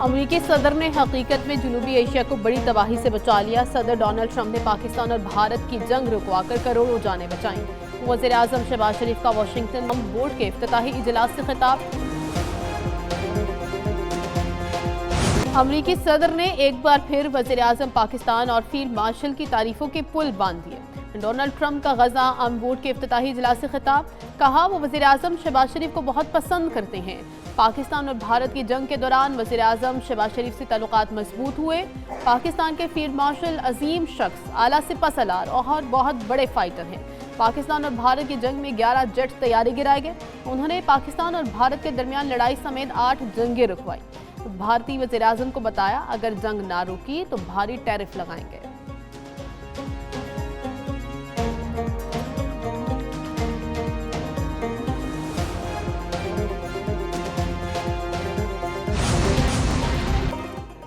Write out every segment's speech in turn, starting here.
امریکی صدر نے حقیقت میں جنوبی ایشیا کو بڑی تباہی سے بچا لیا۔ صدر ڈونلڈ ٹرمپ نے پاکستان اور بھارت کی جنگ رکوا کر کروڑوں جانیں بچائیں۔ وزیر اعظم شہباز شریف کا واشنگٹن بورڈ کے افتتاحی اجلاس سے خطاب۔ امریکی صدر نے ایک بار پھر وزیر اعظم پاکستان اور فیلڈ مارشل کی تعریفوں کے پل باندھ دیے۔ ڈونلڈ ٹرمپ کا غزہ امن بورڈ کے افتتاحی اجلاس سے خطاب۔ کہا وہ وزیر اعظم شہباز شریف کو بہت پسند کرتے ہیں۔ پاکستان اور بھارت کی جنگ کے دوران وزیر اعظم شہباز شریف سے تعلقات مضبوط ہوئے۔ پاکستان کے فیلڈ مارشل عظیم شخص، اعلیٰ سپہ سالار اور بہت بڑے فائٹر ہیں۔ پاکستان اور بھارت کی جنگ میں 11 جیٹ طیارے گرائے گئے۔ انہوں نے پاکستان اور بھارت کے درمیان لڑائی سمیت 8 جنگیں رکوائی۔ بھارتی وزیر اعظم کو بتایا اگر جنگ نہ رکی تو بھاری ٹیرف لگائیں گے۔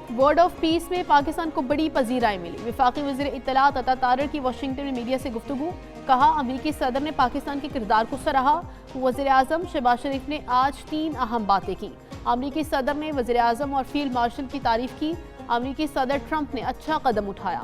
بورڈ آف پیس میں پاکستان کو بڑی پذیرائی ملی۔ وفاقی وزیر اطلاعات عطا طاہر کی واشنگٹن میں میڈیا سے گفتگو۔ کہا امریکی صدر نے پاکستان کے کردار کو سراہا۔ وزیر اعظم شہباز شریف نے آج 3 اہم باتیں کی۔ امریکی صدر نے وزیر اعظم اور فیلڈ مارشل کی تعریف کی۔ امریکی صدر ٹرمپ نے اچھا قدم اٹھایا۔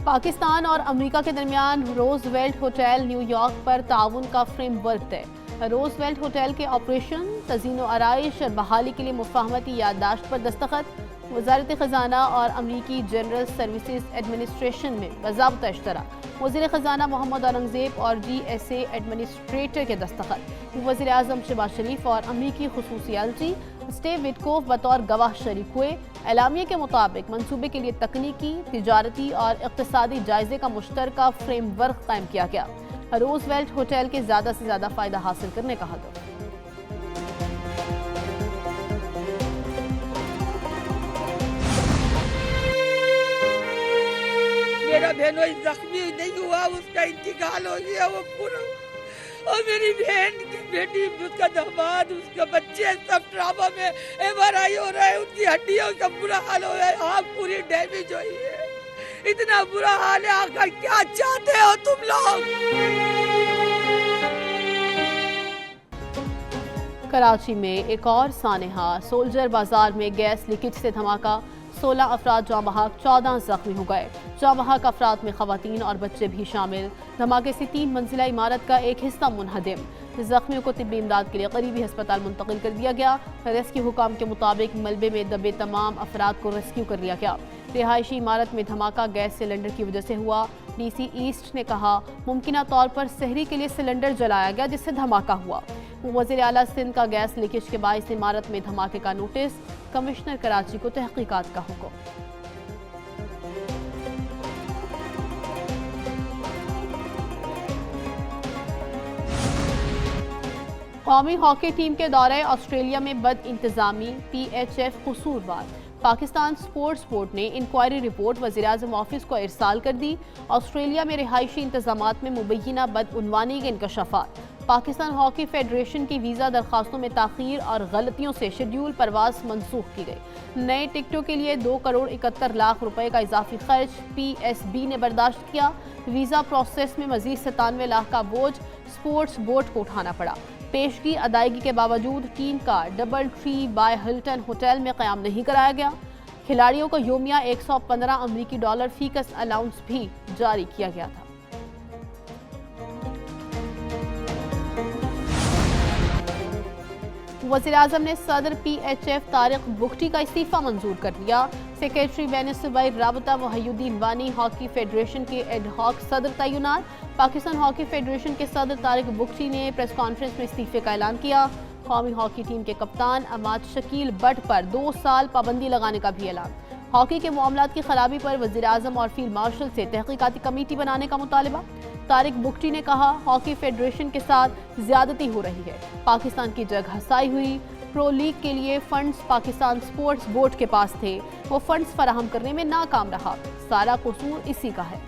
پاکستان اور امریکہ کے درمیان روز ویلٹ ہوٹل نیو یارک پر تعاون کا فریم ورک طے۔ روز ویلٹ ہوٹل کے آپریشن، تزئین و آرائش اور بحالی کے لیے مفاہمتی یادداشت پر دستخط۔ وزارت خزانہ اور امریکی جنرل سروسز ایڈمنسٹریشن میں باضابطہ اشتراک۔ وزیر خزانہ محمد اورنگزیب اور GSA ایڈمنسٹریٹر کے دستخط۔ وزیر اعظم شہباز شریف اور امریکی خصوصی ایلچی اسٹیو وٹکوف بطور گواہ شریک ہوئے۔ اعلامیے کے مطابق منصوبے کے لیے تکنیکی، تجارتی اور اقتصادی جائزے کا مشترکہ فریم ورک قائم کیا گیا۔ روز ویلٹ ہوٹل کے زیادہ سے زیادہ فائدہ حاصل کرنے کا ہدف۔ میرا بہنوئی زخمی نہیں ہوا، اس کا انتقال ہو گیا، وہ پورا، اور میری بہن کی بیٹی، اس کا داماد، اس کا بچے سب ٹراما میں MRI ہو رہا ہے، ان کی ہڈیوں کا برا حال ہو رہا ہے، آنکھ پوری ڈیمیج ہوئی ہے، اتنا برا حال ہے۔ آخر کیا چاہتے ہو تم لوگ؟ کراچی میں ایک اور سانحہ، سولجر بازار میں گیس لیکیج سے دھماکہ، 16 افراد جاں بحق، 14 زخمی ہو گئے۔ جاں بحق افراد میں خواتین اور بچے بھی شامل۔ دھماکے سے 3 منزلہ عمارت کا ایک حصہ منہدم۔ زخمیوں کو طبی امداد کے لیے قریبی ہسپتال منتقل کر دیا گیا۔ ریسکیو حکام کے مطابق ملبے میں دبے تمام افراد کو ریسکیو کر لیا گیا۔ رہائشی عمارت میں دھماکہ گیس سلنڈر کی وجہ سے ہوا۔ DC ایسٹ نے کہا ممکنہ طور پر سحری کے لیے سلنڈر جلایا گیا جس سے دھماکہ ہوا۔ وزیر اعلیٰ سندھ کا گیس لیکیج کے باعث عمارت میں دھماکے کا نوٹس، کمشنر کراچی کو تحقیقات کا حکم۔ قومی ہاکی ٹیم کے دورہ آسٹریلیا میں بد انتظامی، PHF قصوروار۔ پاکستان سپورٹس بورڈ نے انکوائری رپورٹ وزیر اعظم آفس کو ارسال کر دی۔ آسٹریلیا میں رہائشی انتظامات میں مبینہ بدعنوانی کے انکشافات۔ پاکستان ہاکی فیڈریشن کی ویزا درخواستوں میں تاخیر اور غلطیوں سے شیڈول پرواز منسوخ کی گئی۔ نئے ٹکٹوں کے لیے 2 کروڑ 71 لاکھ روپے کا اضافی خرچ PSB نے برداشت کیا۔ ویزا پروسیس میں مزید 97 لاکھ کا بوجھ سپورٹس بورڈ کو اٹھانا پڑا۔ پیشگی ادائیگی کے باوجود ٹیم کا double tree by Hilton hotel میں قیام نہیں کرایا گیا۔ کھلاڑیوں کو یومیہ $115 فیکس الاؤنس بھی جاری کیا گیا تھا۔ وزیر اعظم نے صدر PHF طارق بگٹی کا استعفیٰ منظور کر لیا۔ سیکریٹری بین الصوبائی رابطہ وحی الدین وانی ہاکی فیڈریشن کے ایڈ ہاک صدر تعینات۔ پاکستان ہاکی فیڈریشن کے صدر طارق بگٹی نے پریس کانفرنس میں استعفے کا اعلان کیا۔ قومی ہاکی ٹیم کے کپتان عماد شکیل بٹ پر 2 سال پابندی لگانے کا بھی اعلان۔ ہاکی کے معاملات کی خرابی پر وزیر اعظم اور فیلڈ مارشل سے تحقیقاتی کمیٹی بنانے کا مطالبہ۔ طارق بگٹی نے کہا ہاکی فیڈریشن کے ساتھ زیادتی ہو رہی ہے، پاکستان کی جگ ہسائی ہوئی۔ پرو لیگ کے لیے فنڈز پاکستان سپورٹس بورڈ کے پاس تھے، وہ فنڈز فراہم کرنے میں ناکام رہا، سارا قصور اسی کا ہے۔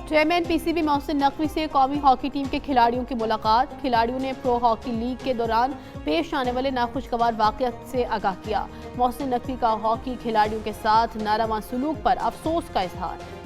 چیئرمین PCB محسن نقوی سے قومی ہاکی ٹیم کے کھلاڑیوں کی ملاقات۔ کھلاڑیوں نے پرو ہاکی لیگ کے دوران پیش آنے والے ناخوشگوار واقعات سے آگاہ کیا۔ محسن نقوی کا ہاکی کھلاڑیوں کے ساتھ ناروا سلوک پر افسوس کا اظہار۔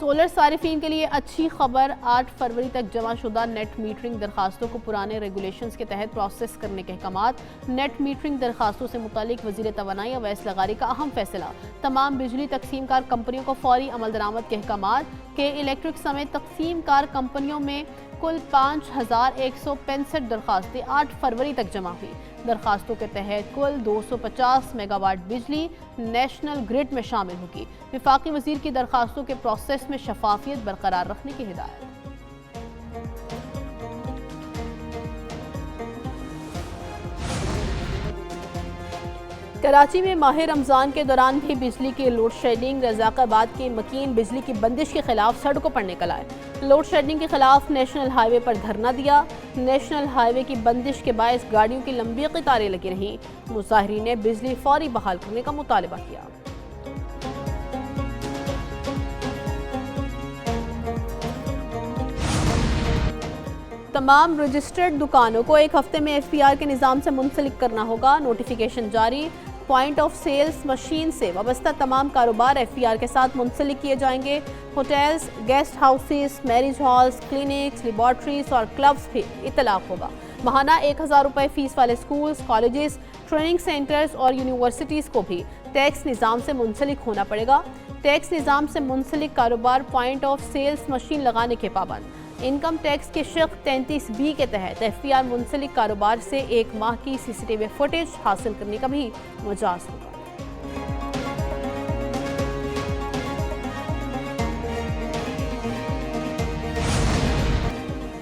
سولر صارفین کے لیے اچھی خبر، 8 فروری تک جمع شدہ نیٹ میٹرنگ درخواستوں کو پرانے ریگولیشنز کے تحت پروسیس کرنے کے احکامات۔ نیٹ میٹرنگ درخواستوں سے متعلق وزیر توانائی اویس لغاری کا اہم فیصلہ۔ تمام بجلی تقسیم کار کمپنیوں کو فوری عمل درآمد کے احکامات کہ الیکٹرک سمیت تقسیم کار کمپنیوں میں کل 5165 درخواستیں 8 فروری تک جمع ہوئی۔ درخواستوں کے تحت کل 250 میگا واٹ بجلی نیشنل گرڈ میں شامل ہوگی۔ وفاقی وزیر کی درخواستوں کے پروسیس میں شفافیت برقرار رکھنے کی ہدایت۔ کراچی میں ماہ رمضان کے دوران بھی بجلی کی لوڈ شیڈنگ۔ رزاق آباد کے مکین بجلی کی بندش کے خلاف سڑکوں پر نکل آئے۔ لوڈ شیڈنگ کے خلاف نیشنل ہائی وے پر دھرنا دیا۔ نیشنل ہائی وے کی بندش کے باعث گاڑیوں کی لمبی قطاریں لگی رہیں۔ مظاہرین نے بجلی فوری بحال کرنے کا مطالبہ کیا۔ تمام رجسٹرڈ دکانوں کو ایک ہفتے میں ایف پی آر کے نظام سے منسلک کرنا ہوگا۔ نوٹیفیکیشن جاری۔ پوائنٹ آف سیلز مشین سے وابستہ تمام کاروبار ایف پی آر کے ساتھ منسلک کیے جائیں گے۔ Hotels, guest houses, marriage halls, clinics, laboratories اور کلبز بھی اطلاق ہوگا۔ ماہانہ 1000 روپے فیس والے سکولز، کالجز، ٹریننگ سینٹرز اور یونیورسٹیز کو بھی ٹیکس نظام سے منسلک ہونا پڑے گا۔ ٹیکس نظام سے منسلک کاروبار پوائنٹ آف سیلز مشین لگانے کے پابند۔ انکم ٹیکس کے شق 33B کے تحت ایف پی آر منسلک کاروبار سے 1 ماہ کی سی سی ٹی وی فوٹیج حاصل کرنے کا بھی مجاز ہوگا۔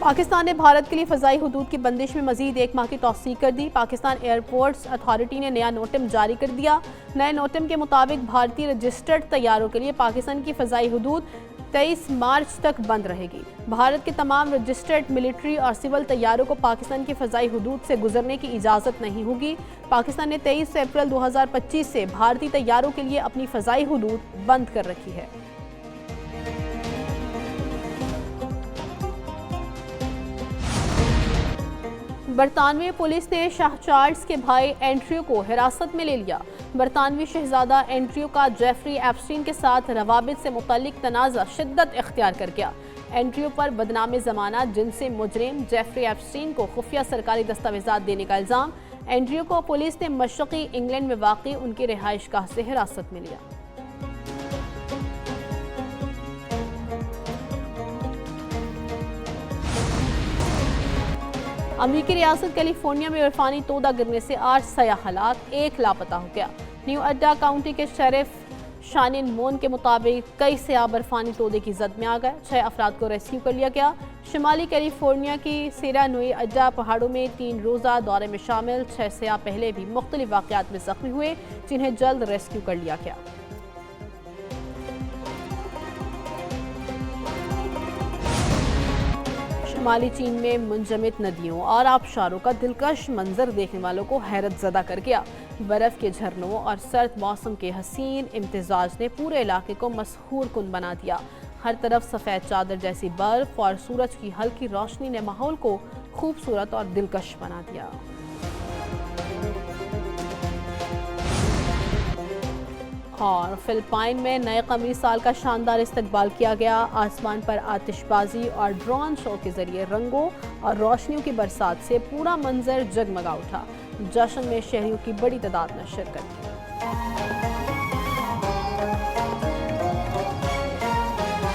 پاکستان نے بھارت کے لیے فضائی حدود کی بندش میں مزید 1 ماہ کی توسیع کر دی۔ پاکستان ایئرپورٹس اتھارٹی نے نیا نوٹم جاری کر دیا۔ نئے نوٹم کے مطابق بھارتی رجسٹرڈ طیاروں کے لیے پاکستان کی فضائی حدود 23 مارچ تک بند رہے گی۔ بھارت کے تمام رجسٹرڈ ملٹری اور سول طیاروں کو پاکستان کی فضائی حدود سے گزرنے کی اجازت نہیں ہوگی۔ پاکستان نے 23 اپریل 2025 سے بھارتی طیاروں کے لیے اپنی فضائی حدود بند کر رکھی ہے۔ برطانوی پولیس نے شاہ چارلز کے بھائی اینڈریو کو حراست میں لے لیا۔ برطانوی شہزادہ اینڈریو کا جیفری ایپسٹین کے ساتھ روابط سے متعلق تنازع شدت اختیار کر گیا۔ اینڈریو پر بدنام زمانہ جنسی مجرم جیفری ایپسٹین کو خفیہ سرکاری دستاویزات دینے کا الزام۔ اینڈریو کو پولیس نے مشرقی انگلینڈ میں واقع ان کی رہائش گاہ سے حراست میں لیا۔ امریکی ریاست کیلیفورنیا میں عرفانی تودہ گرنے سے 8 سیاح ہلاک، 1 لاپتہ ہو گیا۔ نیو اڈا کاؤنٹی کے شریف شانن مون کے مطابق کئی سیاح برفانی تودے کی زد میں آ گئے۔ 6 افراد کو ریسکیو کر لیا گیا۔ شمالی کیلیفورنیا کی سیرا نوئی اڈا پہاڑوں میں 3 روزہ دورے میں شامل 6 سیاح پہلے بھی مختلف واقعات میں زخمی ہوئے، جنہیں جلد ریسکیو کر لیا گیا۔ شمالی چین میں منجمد ندیوں اور آبشاروں کا دلکش منظر دیکھنے والوں کو حیرت زدہ کر گیا۔ برف کے جھرنوں اور سرد موسم کے حسین امتزاج نے پورے علاقے کو مسحور کن بنا دیا۔ ہر طرف سفید چادر جیسی برف اور سورج کی ہلکی روشنی نے ماحول کو خوبصورت اور دلکش بنا دیا۔ اور فلپائن میں نئے قومی سال کا شاندار استقبال کیا گیا۔ آسمان پر آتش بازی اور ڈرون شو کے ذریعے رنگوں اور روشنیوں کی برسات سے پورا منظر جگمگا اٹھا۔ جشن میں شہریوں کی بڑی تعداد نے شرکت کی۔